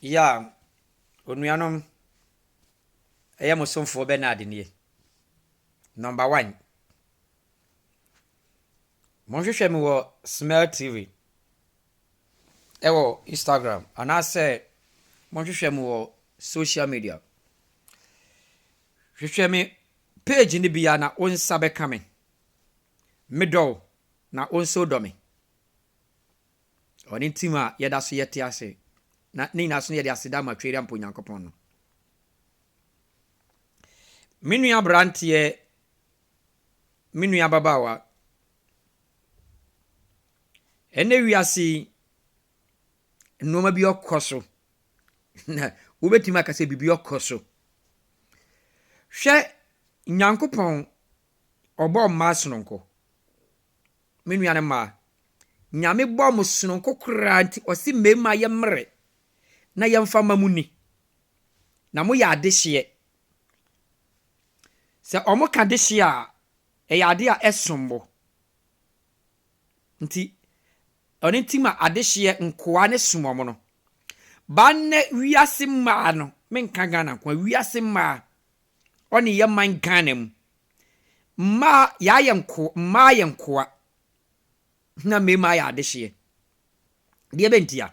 Ya onuanom eye musomfo Bernard nie. Number 1. Monhwehwɛ me wɔ Smell TV. Ewo Instagram. Anase monhwehwɛ me wɔ social media. Hwehwɛ me page ni bia na onsa bɛka me. Medɔw na onso dɔ me. Oni ntima yɛda so yɛte ase. Na ne nyina so yɛde aseda ma twere ampo Nyankopɔn no. Minua brantie, minua babawa. Ene wiase nnoma bi okoso. Na wobetimi akase bibi okoso. Hwɛ Nyankopɔn ɔbɔ mma sononko. Minua ne ma. Nyame bɔ mo sononko kra nti osi mema ye mre. Na yemfa mamuni. Na mo ya adehye. Se omo ka dehye a ade a esombo. Nti oni ntima adehye nkoa ne somomo no. Ba ne wiase ma no, menka Ghana kwa wiase ma. Oni ye man Ghana mu. Ma ya yenko, ma yenkoa. Na mema ya adehye. Die bentia.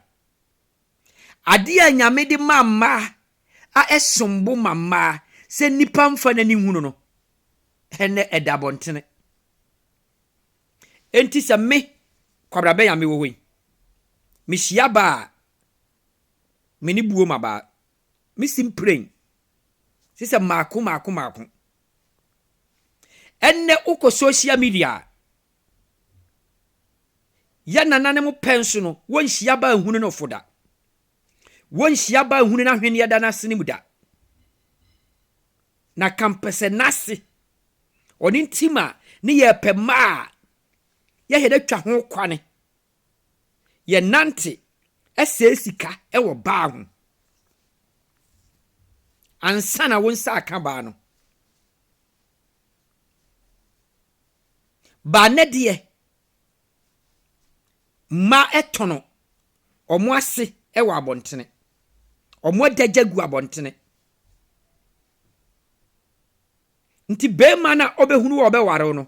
Ade a Nyame de mama a esombo mama se nipa mfa na ni hunu no ene edabontene enti se me kwabra be ya me wohoi me hia ba me ni buo maba me simprain se maako enne uko social media ya nanane mu penso no won hia ba hunu no foda won hia ba hunu na hwene ya da na sene muda na kampese nase oni ntima ne ye pema ye hede twa ho kwane ye nante esesika ewo ba ho ansa na won sa aka ba no ba ne de ma etono omo ase ewo abontene omo dajagu abontene nti bema na obehunu wo obeware no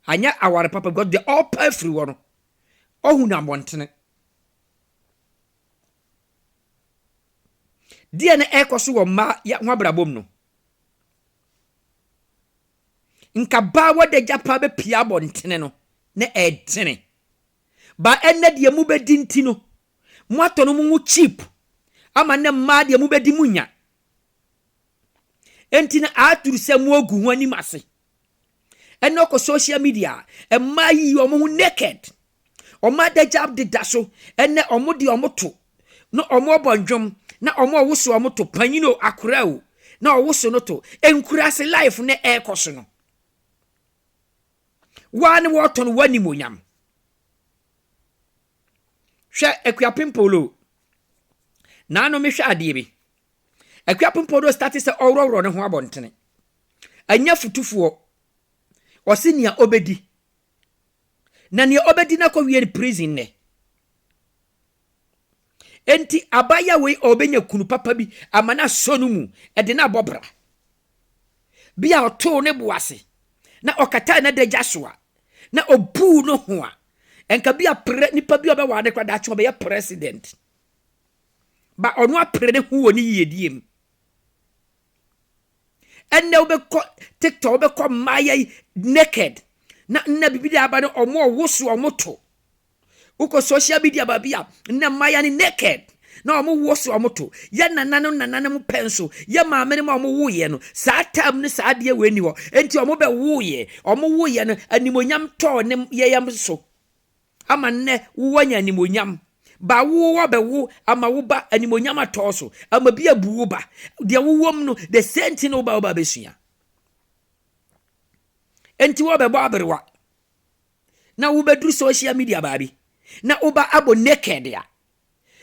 anya aware papa god the all free wo no ohunu abontene die na ekoso wo ma ya ho abrabom no nka ba wo de japa be pia abontene no na edene ba enne de mu bedi nti no mo atono mu cheap ama ne ma de mu bedi munya entina aturu se mu ogu ho ani mase enoko social media emma yi omo hu naked oma da jab de daso enne omo de omo to no omo obonjom na omo owoso omo to panyino akora o na owoso no to enkurase life ne ekoso no wan woton wani monyam hwe ekuapimpolo na no me hwe ade bi ekuapimpolo start se ororo ne ho abontene anya futufuo osinia obedi na ne obedi na ko wie prison ne enti abaya we obenya kunu papa bi amana sonu mu ede na bobra bia oto ne boase na okata na daja soa na obu no ho a enka bia nipa bia oba wade kwa dacho be president ba onu apre ne hu woni yediem enne obekọ TikTok obekọ maya naked na nna bibidi aba no omo woso omoto uko social media babia nna maya ni naked na omo woso omoto ya nanano mu penso ya maame ne ma omo woye no saa tam ne saa de we ni ho enti omo be woye no animonyam to ne yeyam so ama nne wanya animonyam ba wo be wo ama wo ba animonyam atoso ama bia buwo ba de wowom no the sentinel ba besua enti wo be bo aberwa na wo bedru social media babi na oba abo naked ya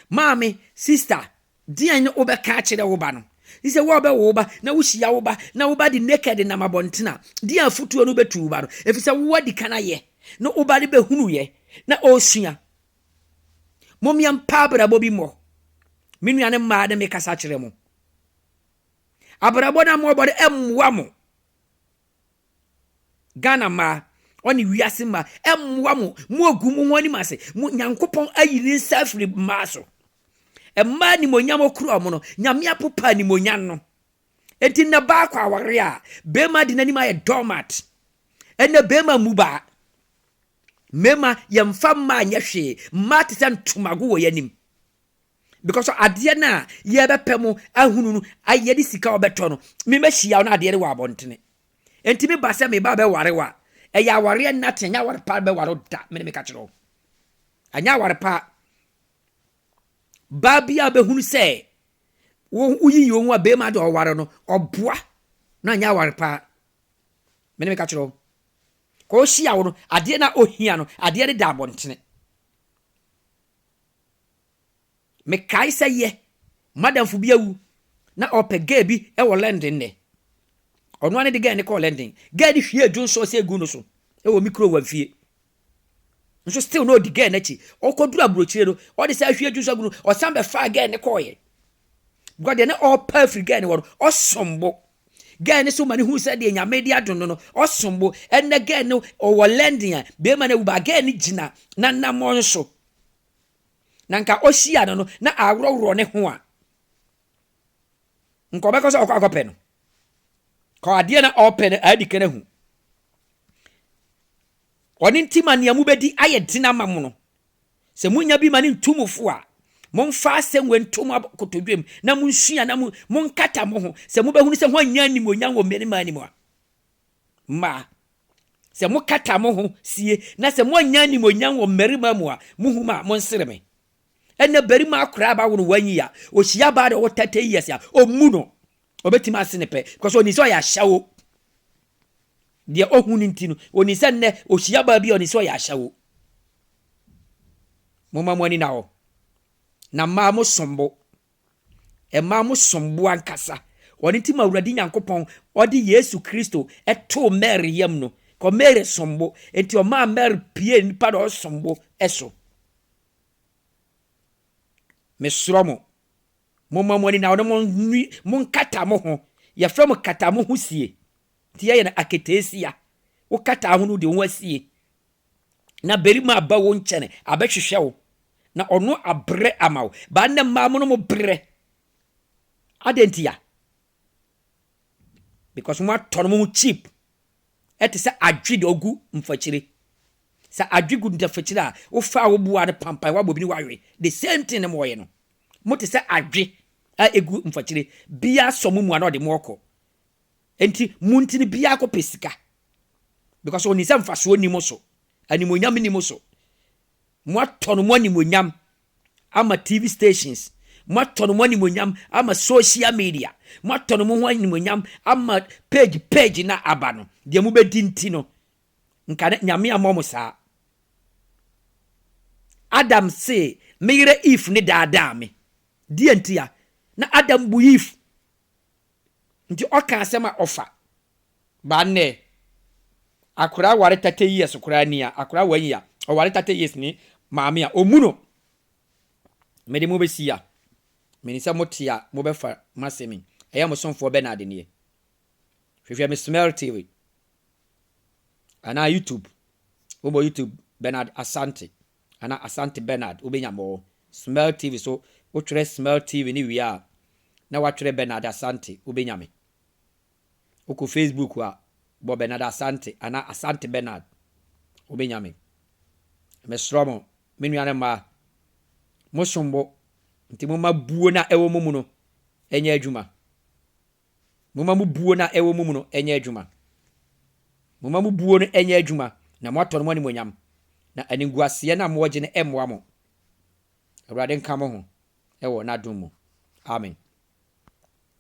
mami sister dia ne oba ka kire wo ba no ise wo be wo ba na wo hia wo ba na wo ba di naked na mabontena dia futuo no betu ba no efise wo di kana ye na oba de be hunu ye na osua momiam pabra bobi mo Minu ane mmaa ne mekasa kyerɛ mo. Abrabɔ na mo bɔde emmoa mo. Ghana ma oni wiase ma emmoa mo. Mo ogu mo woni mase. Mo Nyankopɔn ayi ne nsa afiri mmaa so. Emma ni monyam okura mo no. Nyame apopa ni monyam no. Enti na ba kwa aware a bema di nani ma ye dormat. Ene bema muba. Mema yemfa ma anya hwe. Ma te se ntomago wo yanim. Because adeɛ na ye bepɛ mo ahunu no aye di sika obeto no me mahia no adeɛ re wa abontene enti me ba se me ba be ware wa ya ware na tenya ware pa be ware da me me ka kyerɛ anya ware pa ba bia be hunu se wo uyi wo a be ma de ware no oboa na anya ware pa me ka kyerɛ ko hia wo no adeɛ na ohia no adeɛ re da abontene me kai say ye madam fu biawu na ope gay bi e wo London ne ono ane de gay ne ko London gay di hwie adwo so se egu no so e wo micro wa fie nso still no di gay na chi okodura brochire no o de say hwie adwo so egu no o sambe fa gay ne ko ye god ne all perfect gay ne wo o sombo gay ne so mani hu say de nyame di adon no o sombo enne gay ne o wo London be ma na u ba gay ne gina na namo nso nanka oshia no na awrowro ne ho a nko be ko so akwape no ko ade na open adike na hu oni ntima ne amu bedi aye dina mamu no se munya bi mani ntumufo a momfa asengwe ntum akotodwem na munsua na munkata mo ho se mu behunu se ho anya ni monya wo meni mani mo ma se mu kata mo ho sie na se mo anya ni monya wo merima mo a muhuma monsireme ene berima akura ba wono wanyi ya ohia ba de wo 30 years ya omu no obetima asenepe because oni so ya hyawo de ohunu ntino oni se ne ohia ba bi oni so ya hyawo moma mwani nawo na ma mo sombo e ma mo sombo ankasa oni ntima awurade Nyankopɔn odi Yesu Kristo eto Mary yam no ko Mary sombo enti o ma Mary pie nipa do sombo eso mesromo moma mwani na ono mon kata mo ho ye from kata mo ho sie ti ye na aketesia wo kata ho no de wo asie na berima aba wo nkyene abehwehwe wo na ono abre amawo ba na ma mo no mo bre adentia because mo atono mo cheap etese adwe de ogu mfachire sa adwigu ndafachira a wo fa wo bua ne pampai wa bobini wawe the same thing mo ye no mo te se adwe a egu mfachire bia somu mu ana de mo okọ enti muntini bia ko pesika because oni se mfaso ni mo so animonyam ni mo so mo atono mo animonyam ama TV stations mo atono mo animonyam ama social media mo atono mo animonyam ama page na abano de mo bedi ntino nka nyame amomo saa Adam say meyre if ni dada me die ntia na Adam bu if nti oka asema ofa ba ne akura ware 30 years kura ni a akura wanyi a o ware 30 years ni maame a omuno me de mo besia me ni se motia mo befa masemi eya mo sonfo Bernard ne hwehwe me Smell TV ana YouTube obo YouTube Bernard Asante ana Asante Bernard obenya mo Smell TV so wo twere Smell TV ni wia na wa twere Bernard Asante obenya me oko Facebook wa bo Bernard Asante ana Asante Bernard obenya me sromo menu ane ma mo sombo nti mo ma buo na ewo mumu no enya adwuma mo ma mu buo na ewo mumu no enya adwuma mo ma mu buo no enya adwuma na mo atɔ no mo ni monyam na aniguase na mo gye ne emmoa mo awurade nka mo ho ewo na dum mo amen.